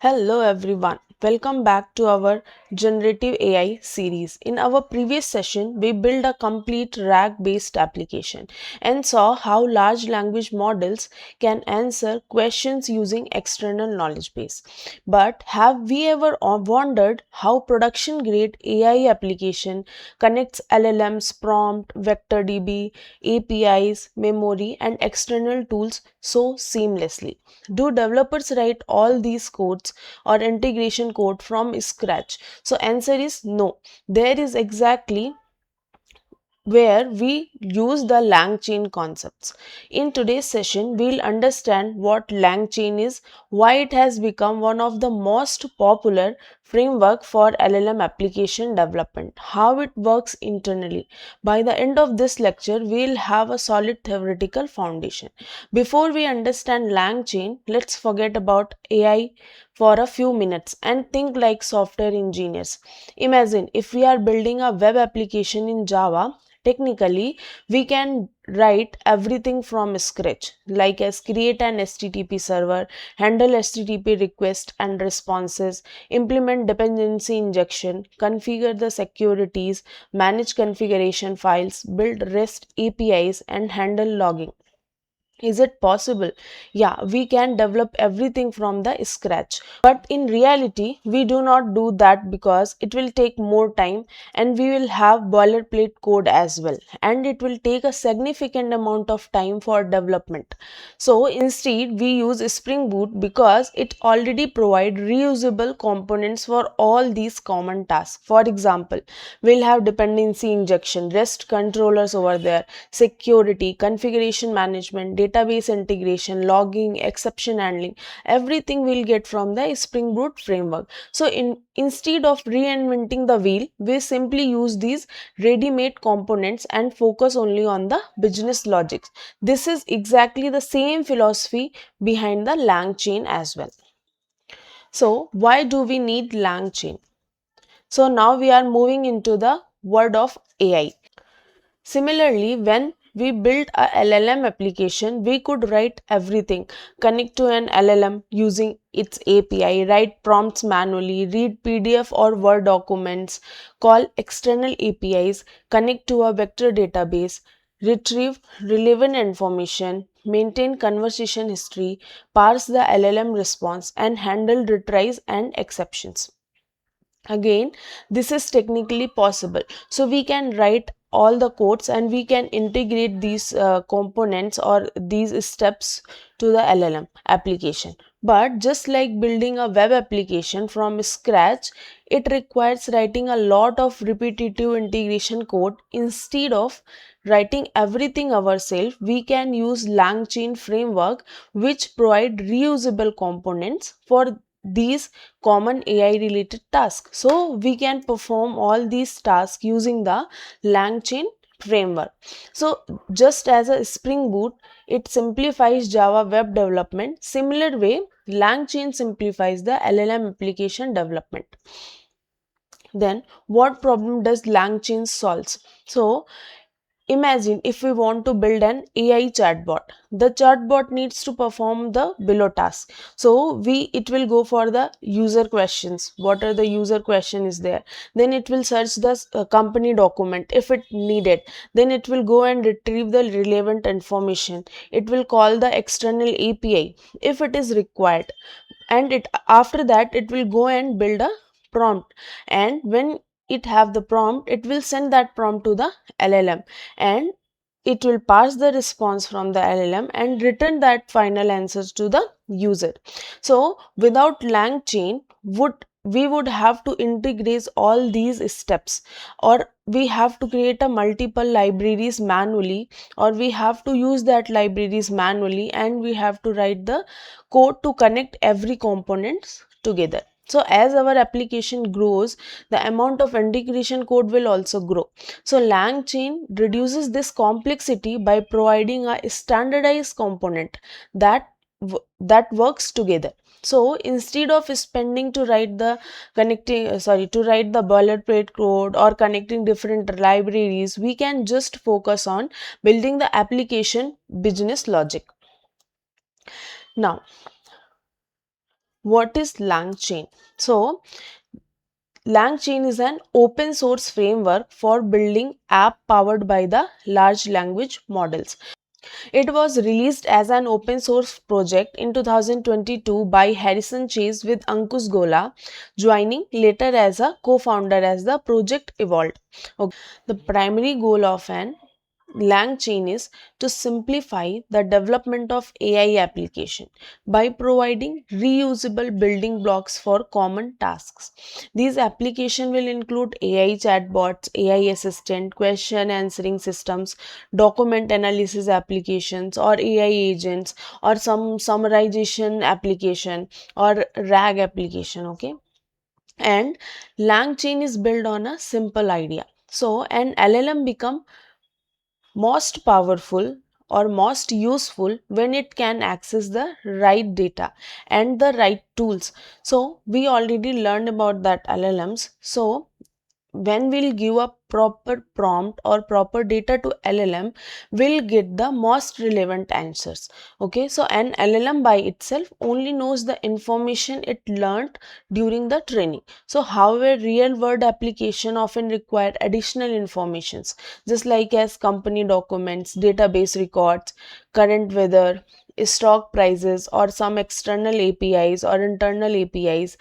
Hello everyone, welcome back to our Generative AI series. In our previous session, we built a complete RAG-based application and saw how large language models can answer questions using external knowledge base. But have we ever wondered how production-grade AI application connects LLMs, prompt, vector DB, APIs, memory, and external tools so seamlessly? Do developers write all these codes or integration code from scratch? So answer is no. There is exactly where we use the LangChain concepts. In today's session, we'll understand what LangChain is, why it has become one of the most popular framework for LLM application development, how it works internally. By the end of this lecture, we'll have a solid theoretical foundation. Before we understand LangChain, let's forget about AI for a few minutes and think like software engineers. Imagine if we are building a web application in Java. Technically, we can write everything from scratch, like as create an HTTP server, handle HTTP requests and responses, implement dependency injection, configure the securities, manage configuration files, build REST APIs, and handle logging. Is it possible? Yeah, we can develop everything from the scratch. But in reality, we do not do that because it will take more time and we will have boilerplate code as well. And it will take a significant amount of time for development. So instead, we use Spring Boot because it already provides reusable components for all these common tasks. For example, we'll have dependency injection, REST controllers over there, security, configuration management, database integration, logging, exception handling. Everything we'll get from the Spring Boot framework. So instead of reinventing the wheel, we simply use these ready-made components and focus only on the business logics. This is exactly the same philosophy behind the LangChain as well. So why do we need LangChain? So now we are moving into the world of AI. Similarly, when we built a LLM application, we could write everything, connect to an LLM using its API, write prompts manually, read PDF or Word documents, call external APIs, connect to a vector database, retrieve relevant information, maintain conversation history, parse the LLM response, and handle retries and exceptions. Again, this is technically possible. So we can write all the codes and we can integrate these components or these steps to the LLM application. But just like building a web application from scratch, it requires writing a lot of repetitive integration code. Instead of writing everything ourselves, we can use LangChain framework, which provide reusable components for these common AI related tasks. So we can perform all these tasks using the LangChain framework. So just as a Spring Boot, it simplifies Java web development. Similar way, LangChain simplifies the LLM application development. Then what problem does LangChain solves? So imagine if we want to build an AI chatbot. The chatbot needs to perform the below task. So it will go for the user questions. What are the user question is there? Then it will search the company document if it needed. Then it will go and retrieve the relevant information. It will call the external API if it is required. And it after that it will go and build a prompt, and when it have the prompt, it will send that prompt to the LLM, and it will pass the response from the LLM and return that final answers to the user. So without LangChain, we would have to integrate all these steps, or we have to create a multiple libraries manually, or we have to use that libraries manually, and we have to write the code to connect every components together. So as our application grows, the amount of integration code will also grow. So LangChain reduces this complexity by providing a standardized component that works together. So instead of spending to write the to write the boilerplate code or connecting different libraries, we can just focus on building the application business logic. Now What is LangChain? So, LangChain is an open source framework for building app powered by the large language models. It was released as an open source project in 2022 by Harrison Chase with Ankush Gola, joining later as a co-founder as the project evolved. The primary goal of an LangChain is to simplify the development of AI application by providing reusable building blocks for common tasks. These applications will include AI chatbots, AI assistant, question answering systems, document analysis applications, or AI agents, or some summarization application or RAG application. Okay, and LangChain is built on a simple idea. So an LLM become most powerful or most useful when it can access the right data and the right tools. So we already learned about that LLMs. So when we'll give a proper prompt or proper data to LLM, we'll get the most relevant answers. Okay, so an LLM by itself only knows the information it learned during the training. So however, real world application often require additional informations, just like as company documents, database records, current weather, stock prices, or some external APIs or internal APIs,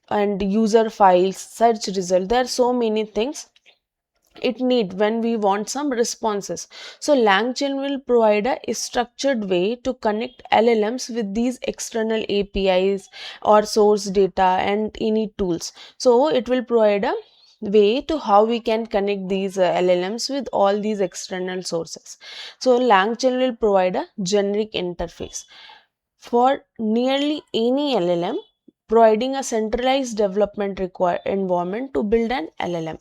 and user files, search result. There are so many things it need when we want some responses. So LangChain will provide a structured way to connect LLMs with these external APIs or source data and any tools. So it will provide a way to how we can connect these LLMs with all these external sources. So LangChain will provide a generic interface for nearly any LLM, providing a centralized development environment to build an LLM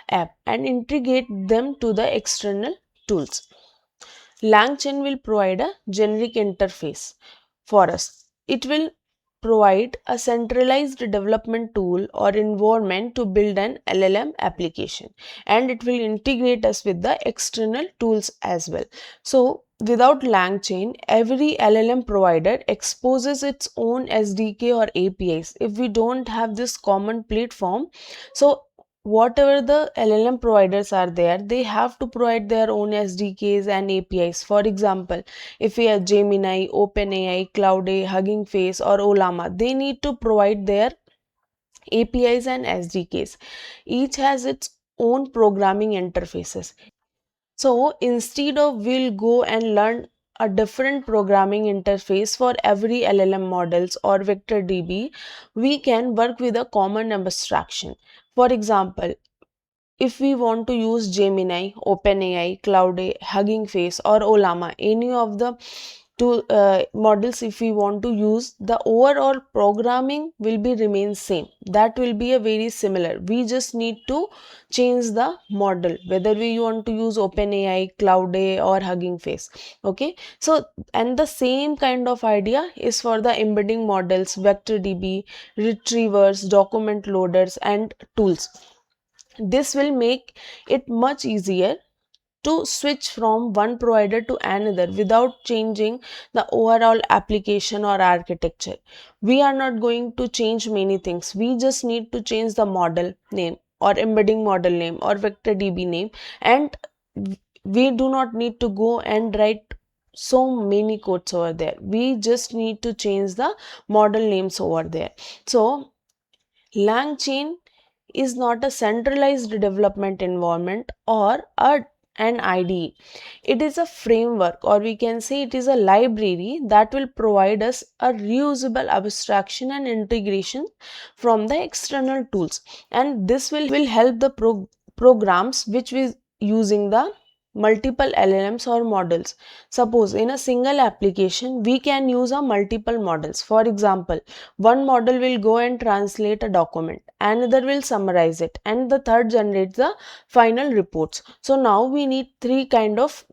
app and integrate them to the external tools. LangChain will provide a generic interface for us. It will provide a centralized development tool or environment to build an LLM application, and it will integrate us with the external tools as well. So without LangChain, every LLM provider exposes its own SDK or APIs. If we don't have this common platform, so whatever the LLM providers are there, they have to provide their own SDKs and APIs. For example, if we have Gemini, OpenAI, Claude, Hugging Face, or Olama, they need to provide their APIs and SDKs. Each has its own programming interfaces. So instead of we'll go and learn a different programming interface for every LLM models or vector DB, we can work with a common abstraction. For example, if we want to use Gemini, OpenAI, Claude, Hugging Face, or Olama, any of the two models, if we want to use, the overall programming will be remain same. That will be a very similar. We just need to change the model, whether we want to use OpenAI, Claude, or Hugging Face. Okay, so and the same kind of idea is for the embedding models, vector DB, retrievers, document loaders, and tools. This will make it much easier to switch from one provider to another without changing the overall application or architecture. We are not going to change many things. We just need to change the model name or embedding model name or vector DB name, and we do not need to go and write so many codes over there. We just need to change the model names over there. So LangChain is not a centralized development environment or an IDE. It is a framework, or we can say it is a library that will provide us a reusable abstraction and integration from the external tools. And this will help the programs which we using the multiple LLMs or models. Suppose in a single application, we can use a multiple models. For example, one model will go and translate a document, another will summarize it, and the third generates the final reports. So now we need three kind of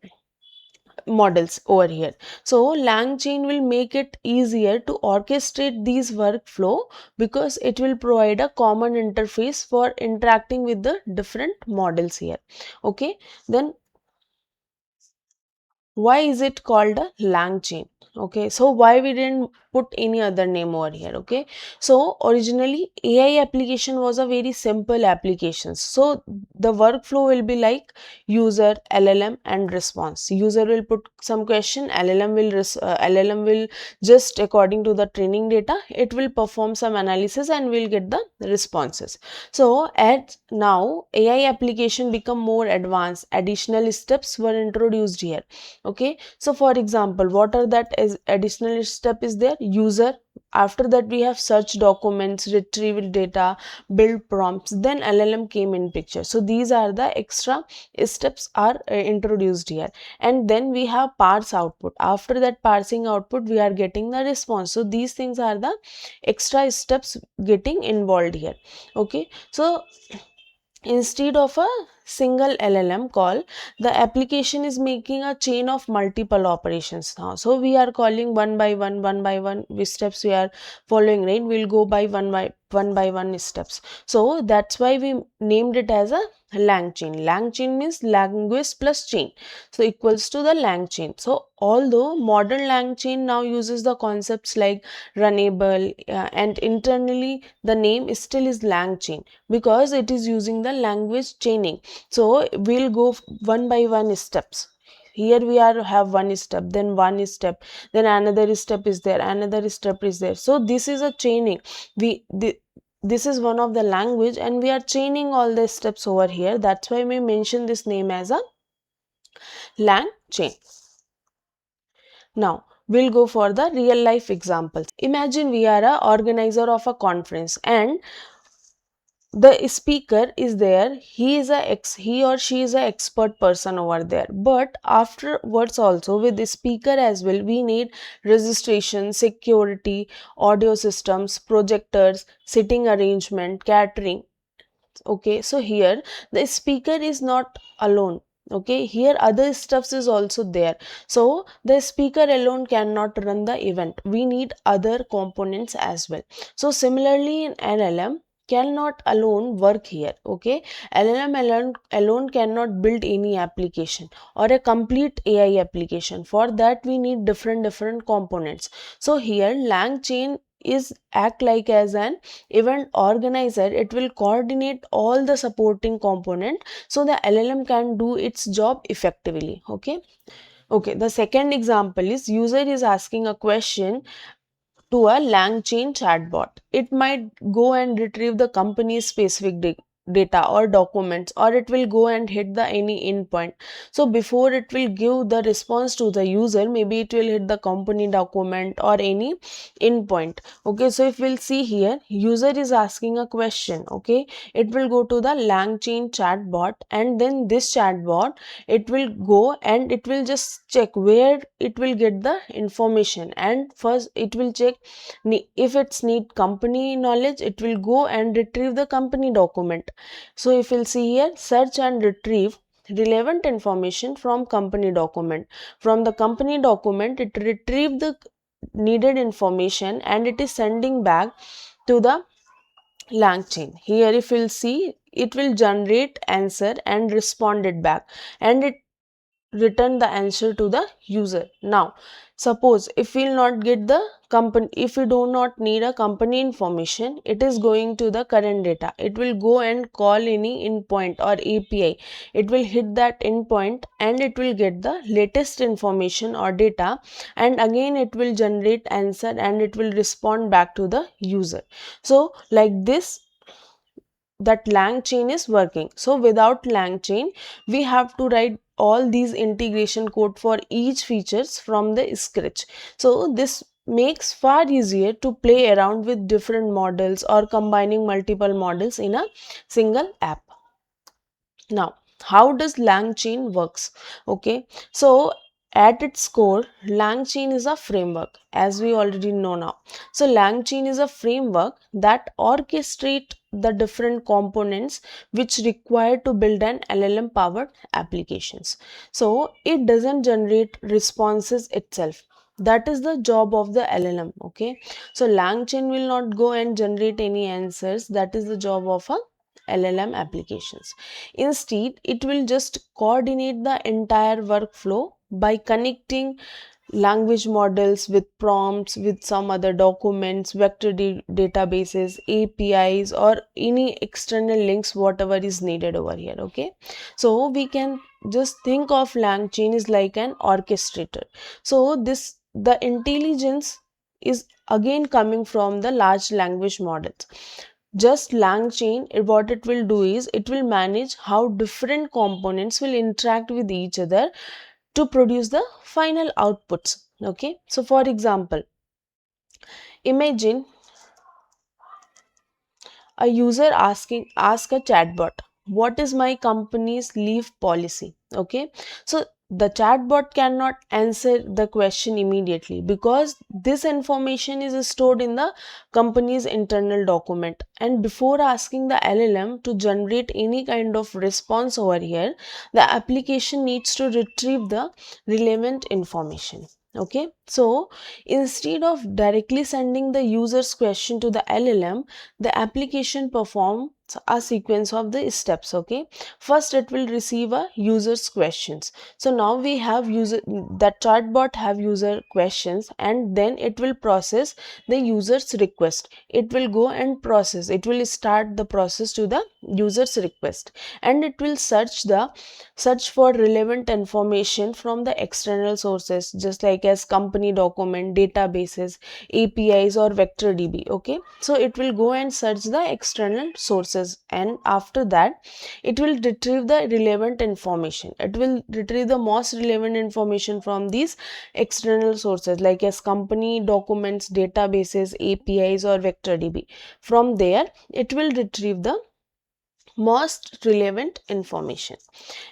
models over here. So LangChain will make it easier to orchestrate these workflow because it will provide a common interface for interacting with the different models here. Okay, then why is it called a LangChain? Okay, so why we didn't put any other name over here? Okay, so originally AI application was a very simple application. So the workflow will be like user, LLM and response. User will put some question, LLM will just according to the training data, it will perform some analysis and will get the responses. So at now AI application become more advanced, additional steps were introduced here. Okay, so for example, what are that is additional step is there? User, after that we have search documents, retrieval data, build prompts, then LLM came in picture. So these are the extra steps are introduced here. And then we have parse output. After that parsing output we are getting the response. So these things are the extra steps getting involved here. Okay, so instead of a single LLM call, the application is making a chain of multiple operations now. So we are calling one by one, which steps we are following, right? We'll go by one by one steps. So that's why we named it as a LangChain. LangChain means language plus chain. So equals to the LangChain. So although modern LangChain now uses the concepts like runnable and internally the name still is LangChain because it is using the language chaining. So we'll go one by one steps. Here we are have one step, then one step, then another step is there, another step is there. So this is a chaining. This is one of the language and we are chaining all the steps over here. That's why we mention this name as a lang chain. Now we'll go for the real life examples. Imagine we are a organizer of a conference and the speaker is there. He or she is a expert person over there, but afterwards also with the speaker as well we need registration, security, audio systems, projectors, sitting arrangement, catering. Okay, so here the speaker is not alone. Okay, here other stuffs is also there. So the speaker alone cannot run the event, we need other components as well. So similarly in LLM cannot alone work here. Okay, LLM alone cannot build any application or a complete AI application. For that we need different components. So here LangChain is act like as an event organizer. It will coordinate all the supporting component so the LLM can do its job effectively. Okay, the second example is user is asking a question to a LangChain chatbot. It might go and retrieve the company's specific data or documents, or it will go and hit the any endpoint. So before it will give the response to the user, maybe it will hit the company document or any endpoint. Okay, so if we'll see here, user is asking a question. Okay, it will go to the LangChain chatbot, and then this chatbot, it will go and it will just check where it will get the information, and first it will check if it's need company knowledge, it will go and retrieve the company document. So if you'll see here, search and retrieve relevant information from company document. From the company document it retrieve the needed information and it is sending back to the LangChain. Here if you'll see, it will generate answer and respond it back, and it return the answer to the user. Now suppose if we will not get the company, if we do not need a company information, it is going to the current data, it will go and call any endpoint or API. It will hit that endpoint and it will get the latest information or data, and again it will generate answer and it will respond back to the user. So like this that LangChain is working. So without LangChain we have to write all these integration code for each features from the scratch. So this makes far easier to play around with different models or combining multiple models in a single app. Now how does LangChain works? Okay, so at its core LangChain is a framework, as we already know now. So LangChain is a framework that orchestrates the different components which require to build an LLM powered applications. So it doesn't generate responses itself, that is the job of the LLM. Okay, so LangChain will not go and generate any answers, that is the job of a LLM applications. Instead, it will just coordinate the entire workflow by connecting language models with prompts, with some other documents, vector databases, APIs, or any external links, whatever is needed over here. Okay, so we can just think of LangChain is like an orchestrator. So this, the intelligence is again coming from the large language models. Just LangChain, what it will do is it will manage how different components will interact with each other to produce the final outputs. Okay, so for example, imagine a user ask a chatbot, what is my company's leave policy? Okay, so the chatbot cannot answer the question immediately because this information is stored in the company's internal document, and before asking the LLM to generate any kind of response over here, the application needs to retrieve the relevant information. Okay, so instead of directly sending the user's question to the LLM, the application performs a sequence of the steps. Okay, first it will receive a user's questions. So now we have user, that chatbot have user questions, and then it will process the user's request. It will go and process, it will start the process to the user's request, and it will search for relevant information from the external sources, just like as company document, databases, APIs, or vector DB. Okay, so it will go and search the external sources, and after that it will retrieve the relevant information. It will retrieve the most relevant information from these external sources, like as company documents, databases, APIs, or vector DB. From there it will retrieve the most relevant information,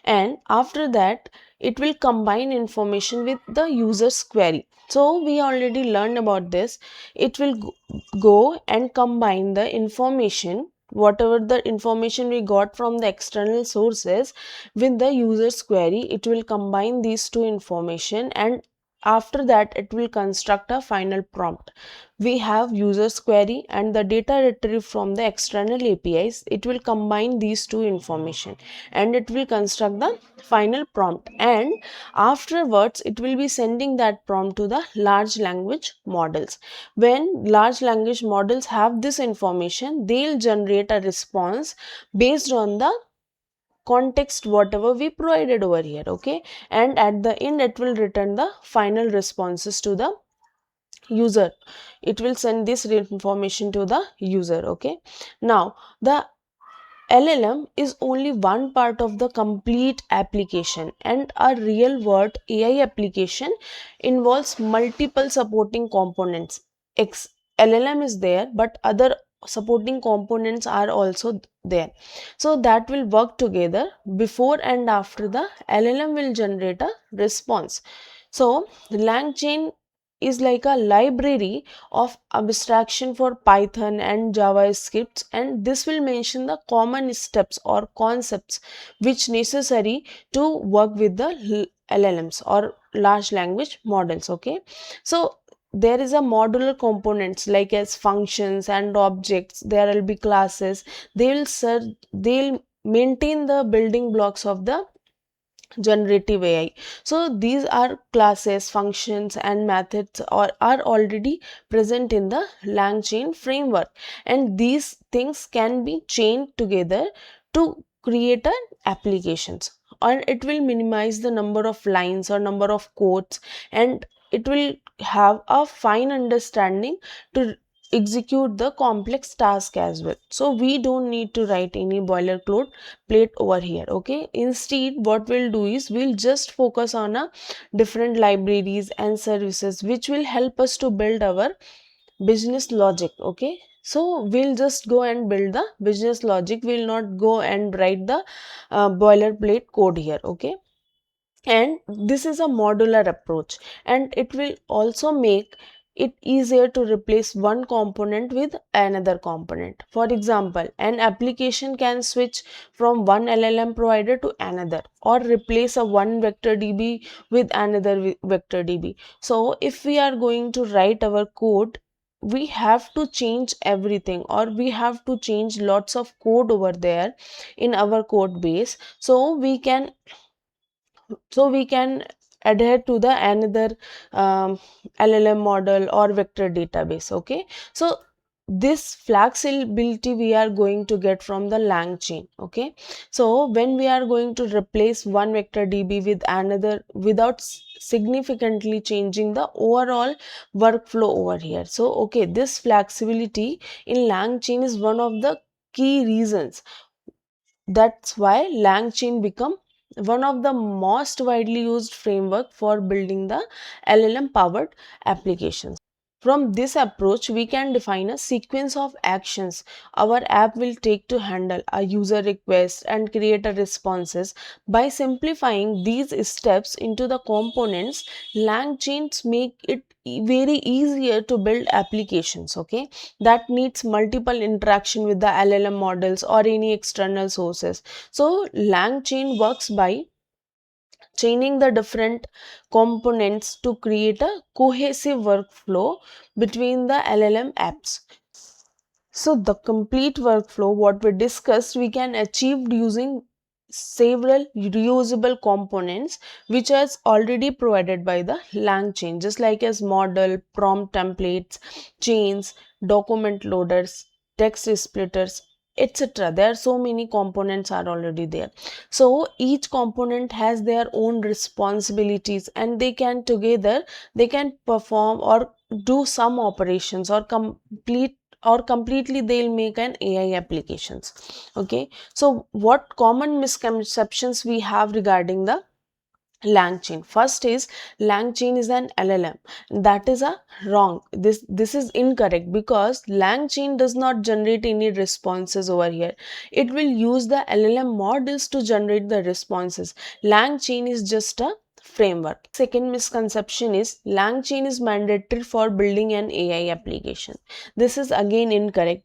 and after that it will combine information with the user's query. So we already learned about this. It will go and combine the information, whatever the information we got from the external sources, with the user's query. It will combine these two information, and after that it will construct a final prompt. We have user's query and the data retrieved from the external APIs. It will combine these two information and it will construct the final prompt, and afterwards it will be sending that prompt to the large language models. When large language models have this information, they'll generate a response based on the context whatever we provided over here. Okay, and at the end it will return the final responses to the user. It will send this information to the user. Okay, now the LLM is only one part of the complete application, and a real world AI application involves multiple supporting components. LLM is there, but other supporting components are also there. So that will work together. Before and after the LLM will generate a response. So LangChain is like a library of abstraction for Python and JavaScript, and this will mention the common steps or concepts which necessary to work with the LLMs or large language models. Okay, so there is a modular components like as functions and objects. There will be classes. They'll maintain the building blocks of the generative AI. So these are classes, functions, and methods are already present in the LangChain framework, and these things can be chained together to create an applications, and it will minimize the number of lines or number of codes, and it will have a fine understanding to execute the complex task as well. So we don't need to write any boilerplate plate over here. Okay, instead what we'll do is we'll just focus on a different libraries and services which will help us to build our business logic. Okay, so we'll just go and build the business logic. We'll not go and write the boilerplate code here. Okay, and this is a modular approach, and it will also make it easier to replace one component with another component. For example, an application can switch from one LLM provider to another, or replace a one vector DB with another vector DB. So if we are going to write our code, we have to change everything, or we have to change lots of code over there in our code base, so we can adhere to the another um, LLM model or vector database. Okay, so this flexibility we are going to get from the LangChain. Okay, so when we are going to replace one vector DB with another without significantly changing the overall workflow over here. So okay, this flexibility in LangChain is one of the key reasons. That's why LangChain become one of the most widely used framework for building the LLM powered applications. From this approach, we can define a sequence of actions our app will take to handle a user request and create a responses. By simplifying these steps into the components, LangChains make it very easier to build applications, okay, that needs multiple interaction with the LLM models or any external sources. So LangChain works by chaining the different components to create a cohesive workflow between the LLM apps. So the complete workflow, what we discussed, we can achieve using several reusable components which is already provided by the LangChain, just like as model, prompt templates, chains, document loaders, text splitters, etc. There are so many components are already there. So each component has their own responsibilities and they can perform or do some operations or completely they'll make an AI applications. Okay, so what common misconceptions we have regarding the LangChain? First is LangChain is an LLM. That is a wrong. This is incorrect because LangChain does not generate any responses over here. It will use the LLM models to generate the responses. LangChain is just a framework. Second misconception is LangChain is mandatory for building an AI application. This is again incorrect.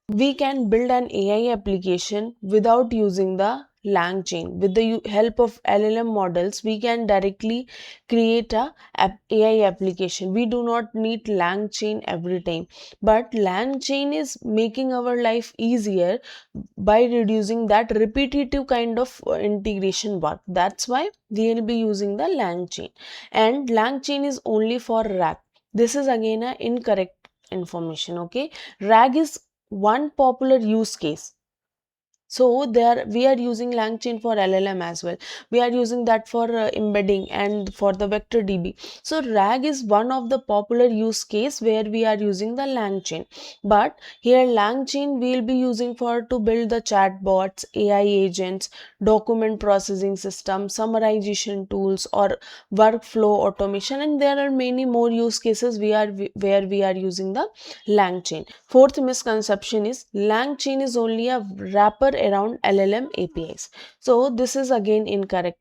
We can build an AI application without using the LangChain. With the help of LLM models, we can directly create a AI application. We do not need LangChain every time. But LangChain is making our life easier by reducing that repetitive kind of integration work. That's why we will be using the LangChain. And LangChain is only for RAG. This is again a incorrect information. Okay, RAG is one popular use case. So there we are using LangChain for LLM as well. We are using that for embedding and for the vector DB. So RAG is one of the popular use case where we are using the LangChain. But here LangChain we will be using for to build the chatbots, AI agents, document processing system, summarization tools or workflow automation, and there are many more use cases where we are using the LangChain. Fourth misconception is LangChain is only a wrapper around LLM APIs. So this is again incorrect.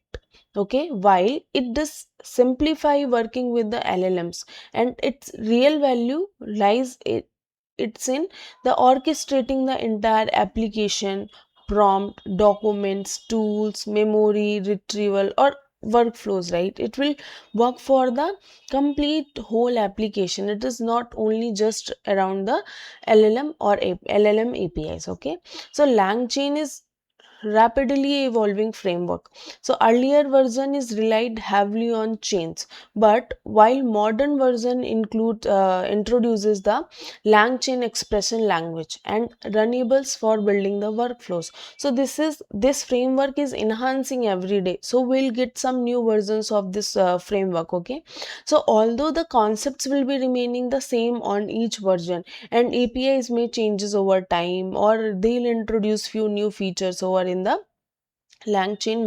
Okay, while it does simplify working with the LLMs, and its real value lies it's in the orchestrating the entire application, prompt, documents, tools, memory, retrieval, or workflows, right? It will work for the complete whole application. It is not only just around the LLM or LLM APIs. Okay, so LangChain is rapidly evolving framework. So earlier version is relied heavily on chains, but while modern version introduces the LangChain expression language and runables for building the workflows. So this framework is enhancing every day. So we'll get some new versions of this framework. Okay, so although the concepts will be remaining the same on each version, and APIs may changes over time or they'll introduce few new features over in the LangChain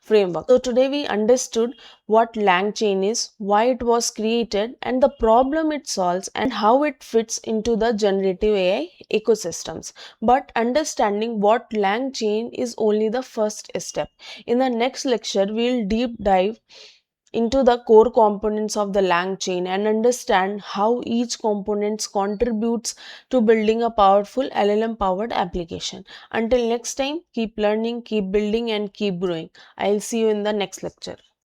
framework. So today we understood what LangChain is, why it was created, and the problem it solves, and how it fits into the generative AI ecosystems. But understanding what LangChain is only the first step. In the next lecture, we'll deep dive into the core components of the LangChain and understand how each component contributes to building a powerful LLM powered application. Until next time, keep learning, keep building, and keep growing. I'll see you in the next lecture.